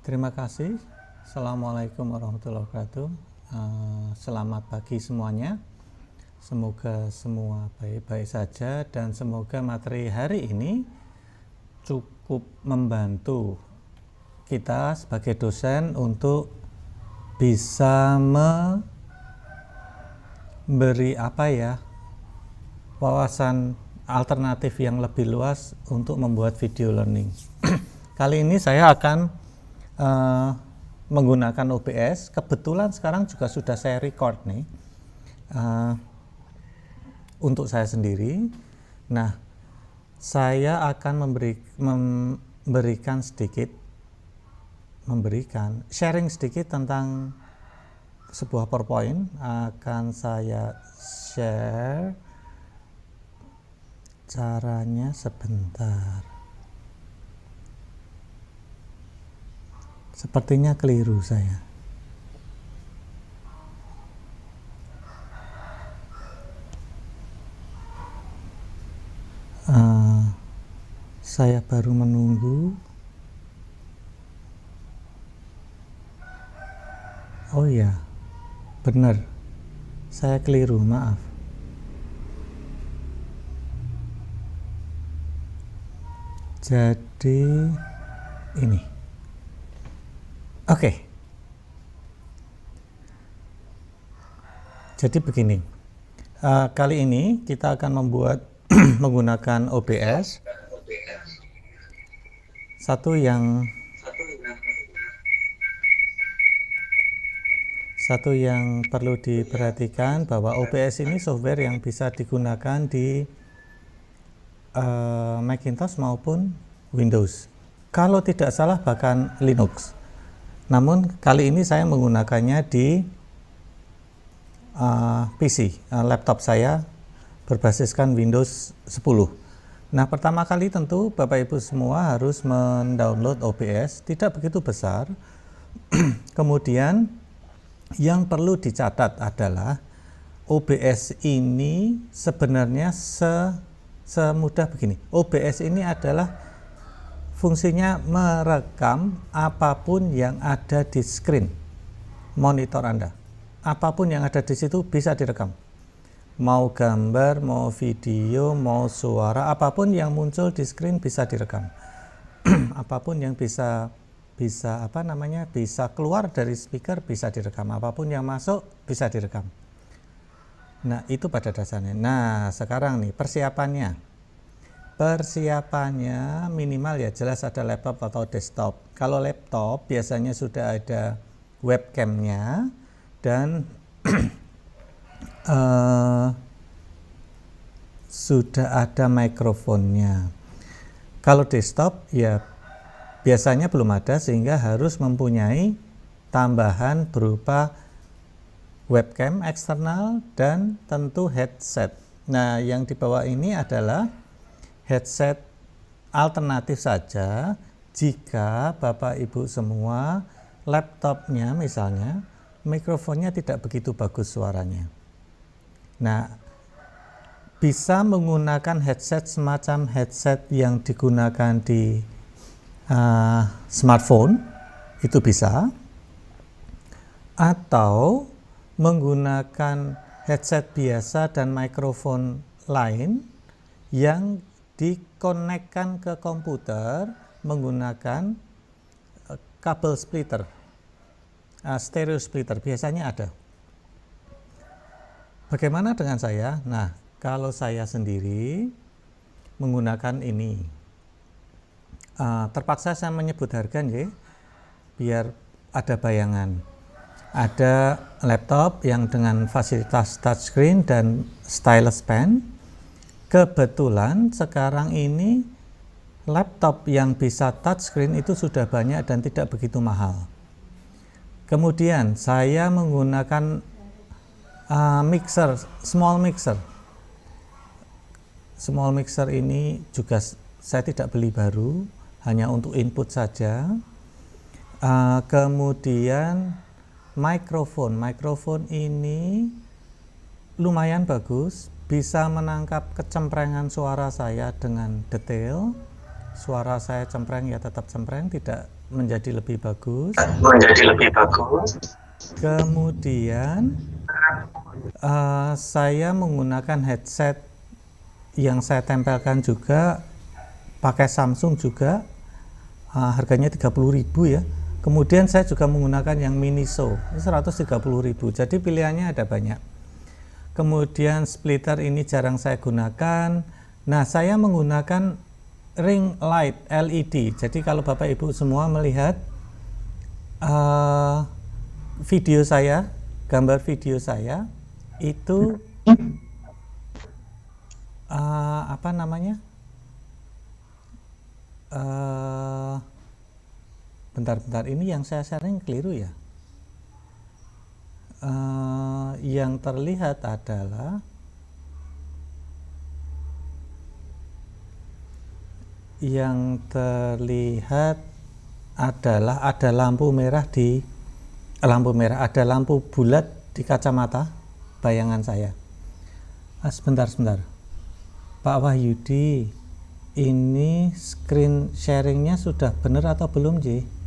Terima kasih. Assalamualaikum warahmatullahi wabarakatuh. Selamat pagi semuanya. Semoga semua baik-baik saja dan semoga materi hari ini cukup membantu kita sebagai dosen untuk bisa memberi wawasan alternatif yang lebih luas untuk membuat video learning. Kali ini saya akan menggunakan OBS. Kebetulan sekarang juga sudah saya record nih untuk saya sendiri. Nah, saya akan sharing sedikit tentang sebuah PowerPoint. Akan saya share caranya sebentar. Sepertinya keliru saya. Saya baru menunggu. Oh ya, benar. Saya keliru, maaf. Jadi ini. Oke. Jadi begini. Kali ini kita akan membuat menggunakan OBS. Satu yang perlu diperhatikan bahwa OBS ini software yang bisa digunakan di Macintosh maupun Windows. Kalau tidak salah bahkan Linux. Namun kali ini saya menggunakannya di PC, laptop saya berbasiskan Windows 10. Nah, pertama kali tentu Bapak Ibu semua harus mendownload OBS, tidak begitu besar. Kemudian yang perlu dicatat adalah OBS ini sebenarnya semudah begini. OBS ini adalah fungsinya merekam apapun yang ada di screen monitor Anda. Apapun yang ada di situ bisa direkam. Mau gambar, mau video, mau suara, apapun yang muncul di screen bisa direkam. Apapun yang bisa keluar dari speaker bisa direkam. Apapun yang masuk bisa direkam. Nah, itu pada dasarnya. Nah, sekarang nih persiapannya minimal ya jelas ada laptop atau desktop. Kalau laptop biasanya sudah ada webcamnya dan sudah ada mikrofonnya. Kalau desktop ya biasanya belum ada sehingga harus mempunyai tambahan berupa webcam eksternal dan tentu headset. Nah, yang di bawah ini adalah headset alternatif saja jika Bapak Ibu semua laptopnya misalnya mikrofonnya tidak begitu bagus suaranya. Nah, bisa menggunakan headset semacam headset yang digunakan di smartphone, itu bisa, atau menggunakan headset biasa dan mikrofon lain yang dikonekkan ke komputer menggunakan kabel splitter, stereo splitter biasanya ada. Bagaimana dengan saya? Nah, kalau saya sendiri menggunakan ini, terpaksa saya menyebut harga ya, biar ada bayangan. Ada laptop yang dengan fasilitas touchscreen dan stylus pen. Kebetulan sekarang ini laptop yang bisa touchscreen itu sudah banyak dan tidak begitu mahal. Kemudian saya menggunakan small mixer. Small mixer ini juga saya tidak beli baru, hanya untuk input saja. Kemudian mikrofon ini lumayan bagus, bisa menangkap kecemprengan suara saya dengan detail suara saya cempreng ya tetap cempreng, tidak menjadi lebih bagus. Kemudian saya menggunakan headset yang saya tempelkan juga pakai Samsung juga, harganya 30.000 ya. Kemudian saya juga menggunakan yang Miniso 130.000, jadi pilihannya ada banyak. Kemudian splitter ini jarang saya gunakan. Nah, saya menggunakan ring light LED. Jadi kalau Bapak Ibu semua melihat video saya, gambar video saya itu apa namanya? Bentar, ini yang saya sharing keliru ya. Yang terlihat adalah ada lampu merah, ada lampu bulat di kacamata bayangan saya. Sebentar Pak Wahyudi, ini screen sharingnya sudah benar atau belum, Ji?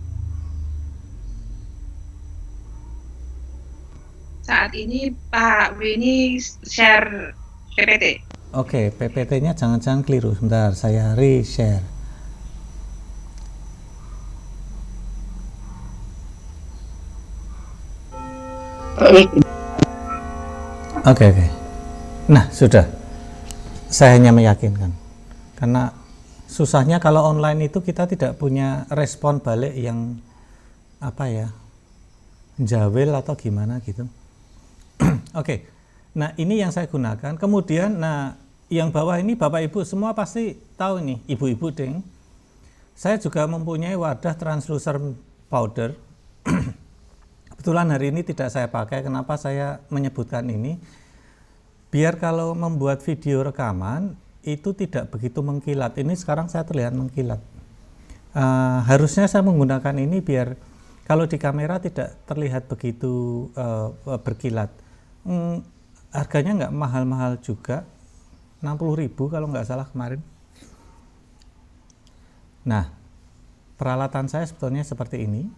Saat ini Pak Weni share PPT. Oke, PPT-nya jangan-jangan keliru. Sebentar, saya re-share. Oke. Nah, sudah. Saya hanya meyakinkan. Karena susahnya kalau online itu kita tidak punya respon balik yang jawel atau gimana gitu. Oke. Nah, ini yang saya gunakan. Kemudian, yang bawah ini Bapak Ibu semua pasti tahu nih, ibu-ibu ding. Saya juga mempunyai wadah translucer powder. Kebetulan hari ini tidak saya pakai. Kenapa saya menyebutkan ini? Biar kalau membuat video rekaman itu tidak begitu mengkilat. Ini sekarang saya terlihat mengkilat. Harusnya saya menggunakan ini biar kalau di kamera tidak terlihat begitu berkilat. Harganya nggak mahal-mahal juga, 60.000 kalau nggak salah kemarin. Nah, peralatan saya sebetulnya seperti ini.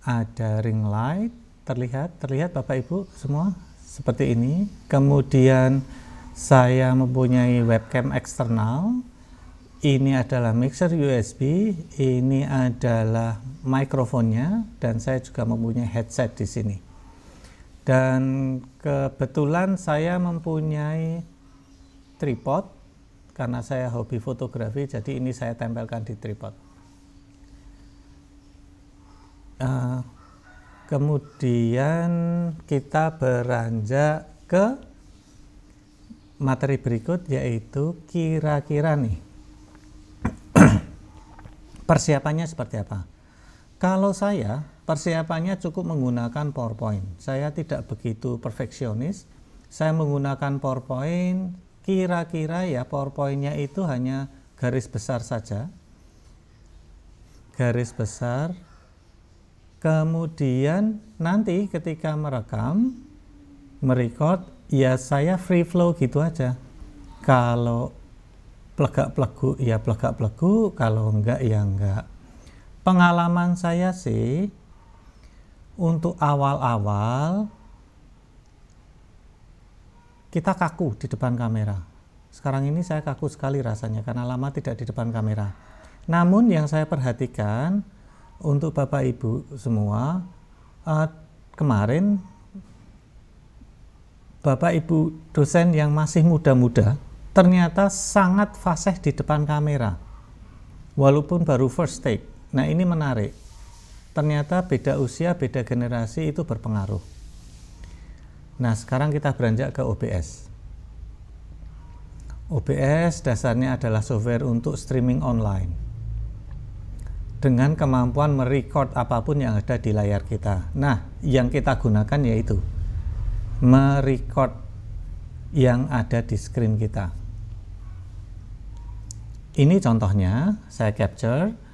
Ada ring light, terlihat Bapak Ibu semua seperti ini. Kemudian saya mempunyai webcam eksternal. Ini adalah mixer USB, ini adalah mikrofonnya, dan saya juga mempunyai headset di sini. Dan kebetulan saya mempunyai tripod karena saya hobi fotografi, jadi ini saya tempelkan di tripod. Kemudian kita beranjak ke materi berikut, yaitu kira-kira nih persiapannya seperti apa. Kalau saya persiapannya cukup menggunakan PowerPoint. Saya tidak begitu perfeksionis. Saya menggunakan PowerPoint, kira-kira ya PowerPoint-nya itu hanya garis besar saja. Garis besar. Kemudian nanti ketika merecord, ya saya free flow gitu aja. Kalau plegak-plegu ya plegak-plegu, kalau enggak ya enggak. Pengalaman saya sih untuk awal-awal kita kaku di depan kamera. Sekarang ini saya kaku sekali rasanya karena lama tidak di depan kamera. Namun yang saya perhatikan untuk Bapak Ibu semua, kemarin Bapak Ibu dosen yang masih muda-muda ternyata sangat fasih di depan kamera walaupun baru first take. Nah, ini menarik, ternyata beda usia, beda generasi itu berpengaruh. Nah, sekarang kita beranjak ke OBS. OBS dasarnya adalah software untuk streaming online dengan kemampuan merecord apapun yang ada di layar kita. Nah, yang kita gunakan yaitu merecord yang ada di screen kita. Ini contohnya saya capture.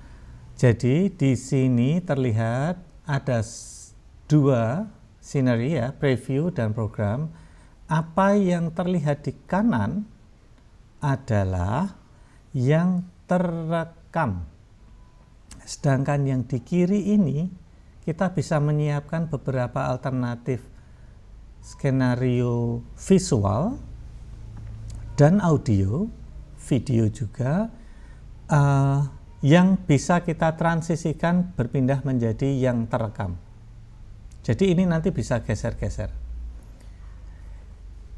Jadi di sini terlihat ada dua scenery ya, preview dan program. Apa yang terlihat di kanan adalah yang terekam. Sedangkan yang di kiri ini kita bisa menyiapkan beberapa alternatif skenario visual dan audio, video juga, yang bisa kita transisikan berpindah menjadi yang terekam. Jadi ini nanti bisa geser-geser.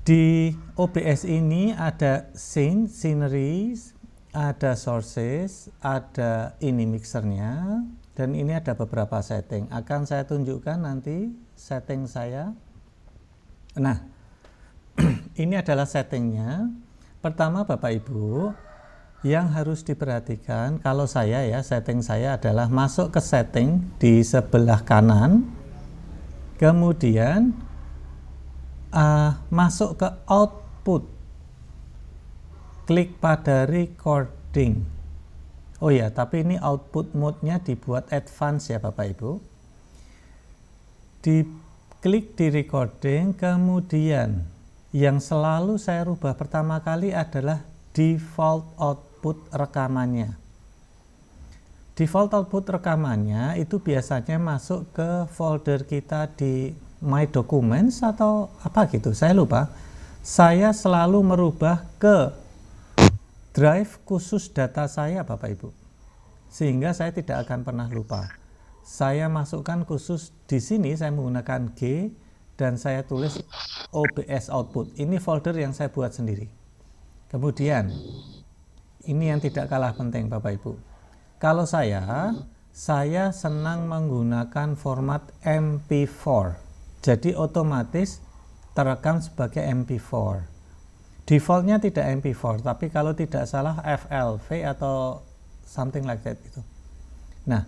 Di OBS ini ada scene, sceneries, ada sources, ada ini mixernya, dan ini ada beberapa setting. Akan saya tunjukkan nanti setting saya. Nah, ini adalah settingnya. Pertama Bapak Ibu, yang harus diperhatikan kalau saya ya, setting saya adalah masuk ke setting di sebelah kanan, kemudian masuk ke output, klik pada recording. Oh ya, tapi ini output mode-nya dibuat advance ya Bapak Ibu. Diklik di recording, kemudian yang selalu saya rubah pertama kali adalah default output rekamannya. Default output rekamannya itu biasanya masuk ke folder kita di My Documents atau apa gitu, saya lupa. Saya selalu merubah ke drive khusus data saya Bapak Ibu, sehingga saya tidak akan pernah lupa. Saya masukkan khusus di sini, saya menggunakan G dan saya tulis OBS output. Ini folder yang saya buat sendiri. Kemudian ini yang tidak kalah penting Bapak Ibu. Kalau saya senang menggunakan format MP4. Jadi otomatis terekam sebagai MP4. Defaultnya tidak MP4, tapi kalau tidak salah FLV atau something like that gitu. Nah,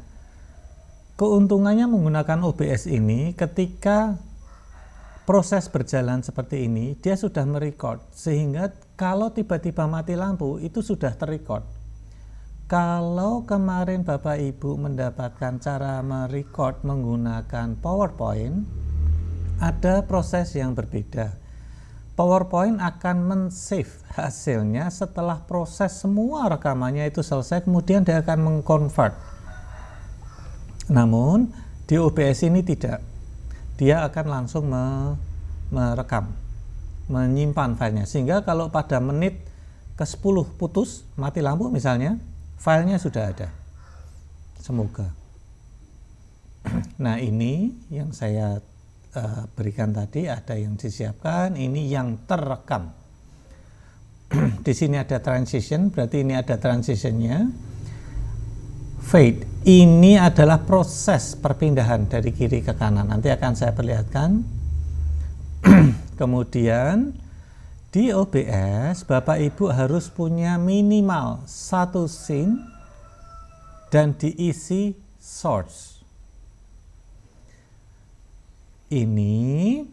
keuntungannya menggunakan OBS ini, ketika proses berjalan seperti ini, dia sudah merecord, sehingga kalau tiba-tiba mati lampu itu sudah terrecord. Kalau kemarin Bapak Ibu mendapatkan cara merecord menggunakan PowerPoint, ada proses yang berbeda. PowerPoint akan men-save hasilnya setelah proses semua rekamannya itu selesai, kemudian dia akan meng-convert. Namun di OBS ini tidak. Dia akan langsung merekam, menyimpan filenya, sehingga kalau pada menit ke-10 putus, mati lampu misalnya, filenya sudah ada. Semoga. Nah, ini yang saya berikan tadi, ada yang disiapkan, ini yang terekam. Di sini ada transition, berarti ini ada transitionnya. Fade, ini adalah proses perpindahan dari kiri ke kanan, nanti akan saya perlihatkan. Kemudian di OBS Bapak Ibu harus punya minimal satu scene dan diisi source. Ini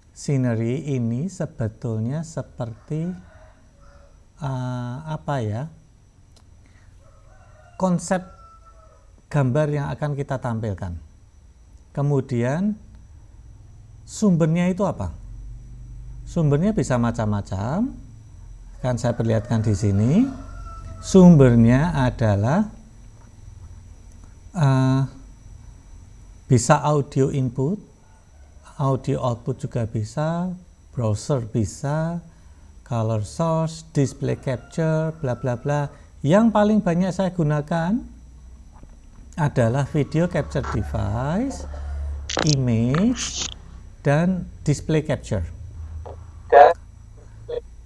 scenery ini sebetulnya seperti apa ya, konsep gambar yang akan kita tampilkan. Kemudian sumbernya itu apa? Sumbernya bisa macam-macam. Akan saya perlihatkan di sini. Sumbernya adalah bisa audio input, audio output juga bisa, browser bisa, color source, display capture, bla bla bla. Yang paling banyak saya gunakan adalah video capture device, image, dan display capture.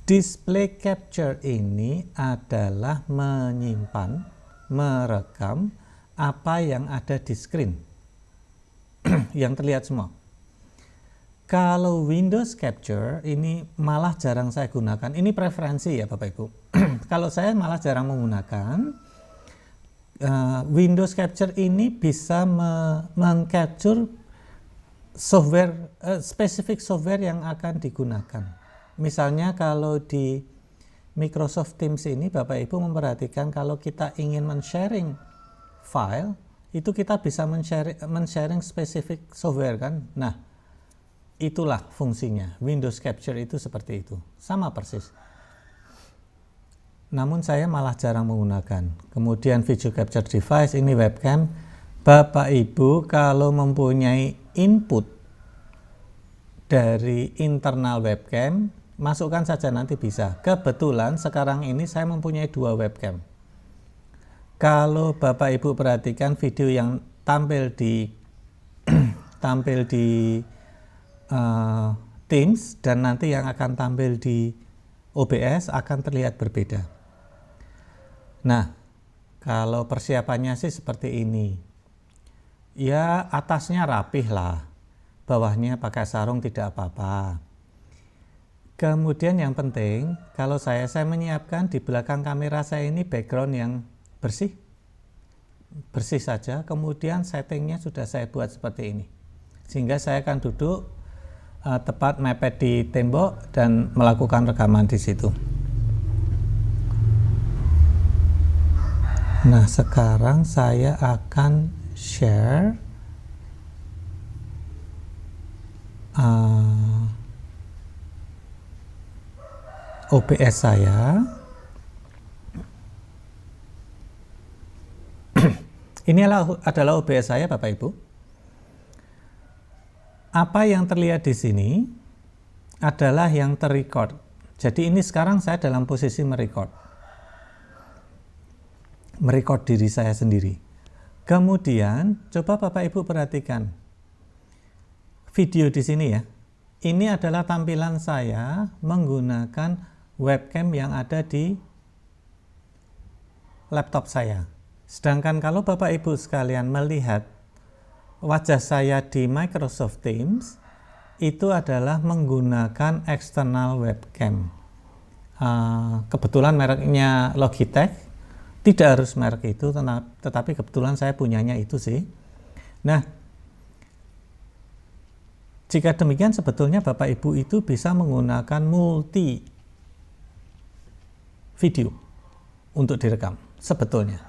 Display capture ini adalah menyimpan, merekam apa yang ada di screen yang terlihat semua. Kalau Windows Capture ini malah jarang saya gunakan. Ini preferensi ya Bapak Ibu. Kalau saya malah jarang menggunakan. Windows Capture ini bisa meng-capture software, spesifik software yang akan digunakan. Misalnya kalau di Microsoft Teams ini Bapak Ibu memperhatikan kalau kita ingin men-sharing file, itu kita bisa men-sharing spesifik software kan. Nah, itulah fungsinya. Windows Capture itu seperti itu. Sama persis. namun saya malah jarang menggunakan. Kemudian video capture device, ini webcam. Bapak Ibu kalau mempunyai input dari internal webcam, masukkan saja nanti bisa. Kebetulan sekarang ini saya mempunyai 2 webcam. Kalau Bapak Ibu perhatikan video yang tampil di Teams dan nanti yang akan tampil di OBS akan terlihat berbeda. Nah, kalau persiapannya sih seperti ini. Ya, atasnya rapih lah. Bawahnya pakai sarung tidak apa-apa. Kemudian yang penting, kalau saya menyiapkan di belakang kamera saya ini background yang bersih saja. Kemudian settingnya sudah saya buat seperti ini. Sehingga saya akan duduk tepat mepet di tembok dan melakukan rekaman di situ. Nah, sekarang saya akan share OBS saya. Ini adalah OBS saya, Bapak Ibu. Apa yang terlihat di sini adalah yang terrecord. Jadi ini sekarang saya dalam posisi merecord diri saya sendiri. Kemudian coba Bapak Ibu perhatikan video di sini ya. Ini adalah tampilan saya menggunakan webcam yang ada di laptop saya. Sedangkan kalau Bapak Ibu sekalian melihat wajah saya di Microsoft Teams, itu adalah menggunakan external webcam. Kebetulan mereknya Logitech, tidak harus merek itu, tetapi kebetulan saya punyanya itu sih. Nah, jika demikian sebetulnya Bapak Ibu itu bisa menggunakan multi video untuk direkam sebetulnya.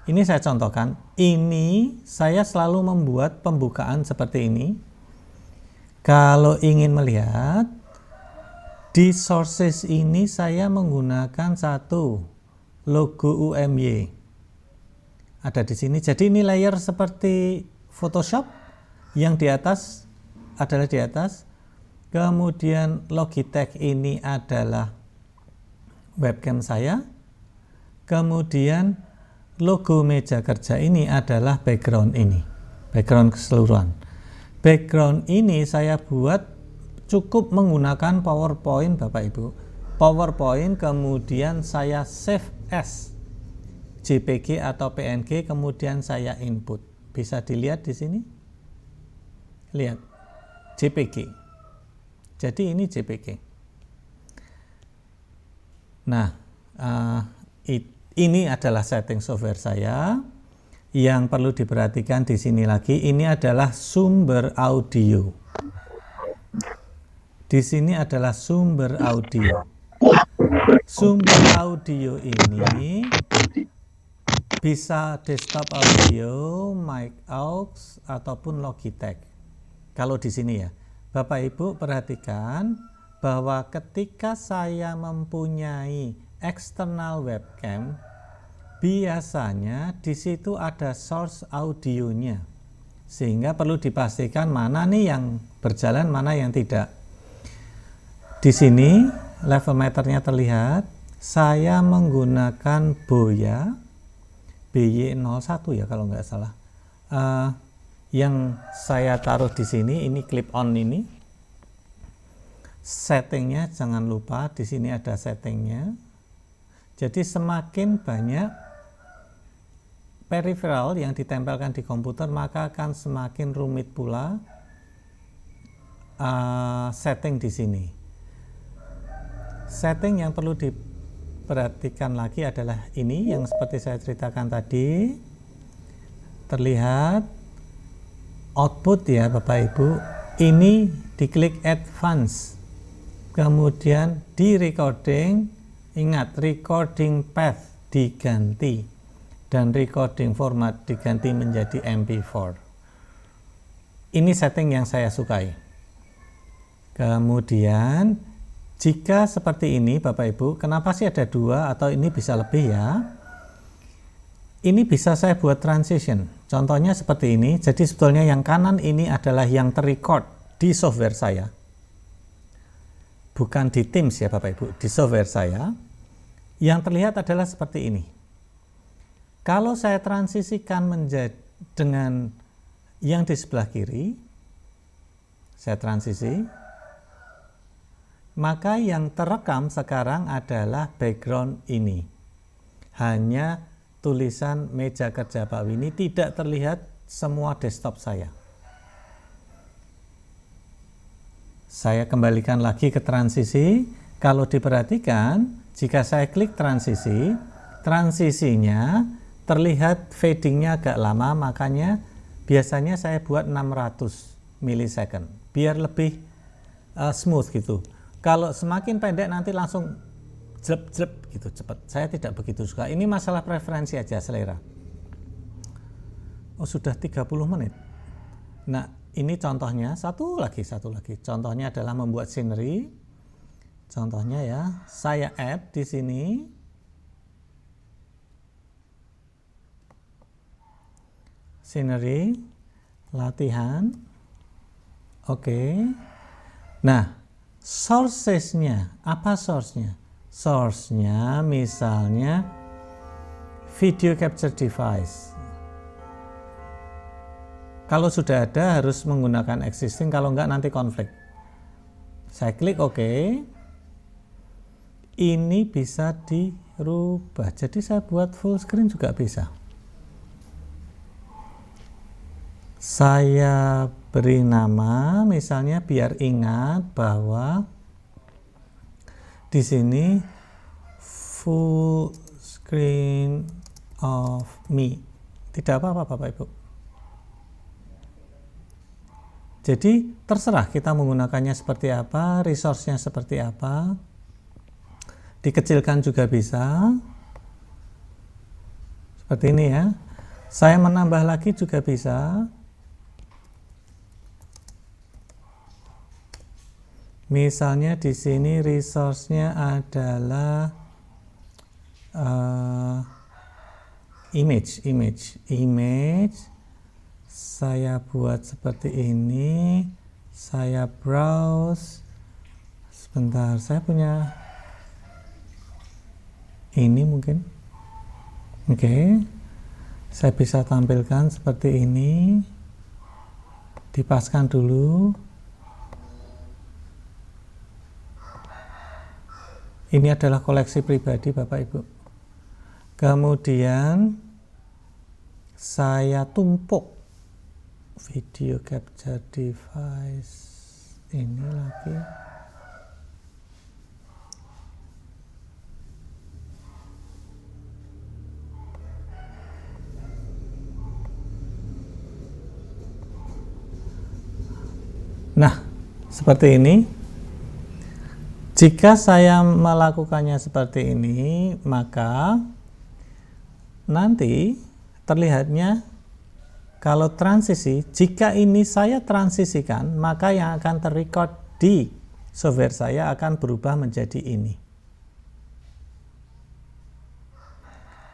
Ini saya contohkan, ini saya selalu membuat pembukaan seperti ini. Kalau ingin melihat, di sources ini saya menggunakan satu logo UMY. Ada di sini, jadi ini layer seperti Photoshop, yang di atas adalah di atas. Kemudian Logitech ini adalah webcam saya. Kemudian logo meja kerja ini adalah background ini, background keseluruhan. Background ini saya buat cukup menggunakan PowerPoint Bapak Ibu. PowerPoint kemudian saya save as JPG atau PNG, kemudian saya input. Bisa dilihat di sini. Lihat, JPG. Jadi ini JPG. Nah, ini adalah setting software saya. Yang perlu diperhatikan di sini lagi, ini adalah sumber audio. Di sini adalah sumber audio. Sumber audio ini bisa desktop audio, mic aux, ataupun Logitech. Kalau di sini ya, Bapak Ibu perhatikan bahwa ketika saya mempunyai external webcam, biasanya di situ ada source audionya, sehingga perlu dipastikan mana nih yang berjalan, mana yang tidak. Di sini level meternya terlihat. Saya menggunakan Boya BY01 ya kalau nggak salah. Yang saya taruh di sini ini clip on ini. Settingnya jangan lupa di sini ada settingnya. Jadi semakin banyak peripheral yang ditempelkan di komputer, maka akan semakin rumit pula setting di sini. Setting yang perlu diperhatikan lagi adalah ini yang seperti saya ceritakan tadi. Terlihat output ya Bapak Ibu. Ini diklik advance. Kemudian di recording, ingat recording path diganti dan recording format diganti menjadi MP4. Ini setting yang saya sukai. Kemudian Jika seperti ini Bapak Ibu, kenapa sih ada 2 atau ini bisa lebih ya? Ini bisa saya buat transition. Contohnya seperti ini. Jadi sebetulnya yang kanan ini adalah yang terrecord di software saya. Bukan di Teams ya Bapak Ibu, di software saya. Yang terlihat adalah seperti ini. Kalau saya transisikan menjadi dengan yang di sebelah kiri, saya transisi, maka yang terekam sekarang adalah background ini. Hanya tulisan meja kerja Pak Winnie, tidak terlihat semua desktop saya. Saya kembalikan lagi ke transisi. Kalau diperhatikan, jika saya klik transisi, transisinya terlihat fadingnya agak lama, makanya biasanya saya buat 600 milisecond biar lebih smooth gitu. Kalau semakin pendek nanti langsung jlep gitu cepat. Saya tidak begitu suka. Ini masalah preferensi aja, selera. Oh, sudah 30 menit. Nah, ini contohnya, satu lagi. Contohnya adalah membuat scenery. Contohnya ya, saya add di sini. Scenery, latihan. Oke. Nah, sources-nya, apa source-nya? Source-nya misalnya video capture device. Kalau sudah ada harus menggunakan existing, kalau enggak nanti konflik. Saya klik OK. Ini bisa dirubah. Jadi saya buat full screen juga bisa. Saya beri nama misalnya biar ingat bahwa di sini full screen of me. Tidak apa-apa Bapak Ibu. Jadi terserah kita menggunakannya seperti apa, resource-nya seperti apa. Dikecilkan juga bisa. Seperti ini ya. Saya menambah lagi juga bisa. Misalnya di sini resource-nya adalah image. Saya buat seperti ini. Saya browse. Sebentar, saya punya ini mungkin. Oke. Saya bisa tampilkan seperti ini. Dipaskan dulu. Ini adalah koleksi pribadi Bapak Ibu. Kemudian saya tumpuk video capture device ini lagi. Nah, seperti ini. Jika saya melakukannya seperti ini, maka nanti terlihatnya kalau transisi, jika ini saya transisikan, maka yang akan terrecord di software saya akan berubah menjadi ini.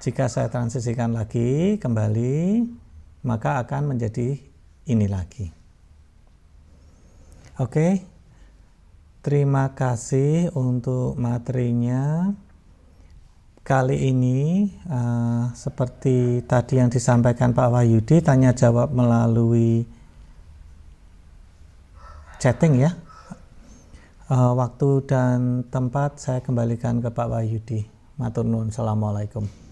Jika saya transisikan lagi, kembali, maka akan menjadi ini lagi. Oke. Terima kasih untuk materinya. Kali ini seperti tadi yang disampaikan Pak Wahyudi, tanya jawab melalui chatting ya. Waktu dan tempat saya kembalikan ke Pak Wahyudi. Matur nuwun. Assalamualaikum.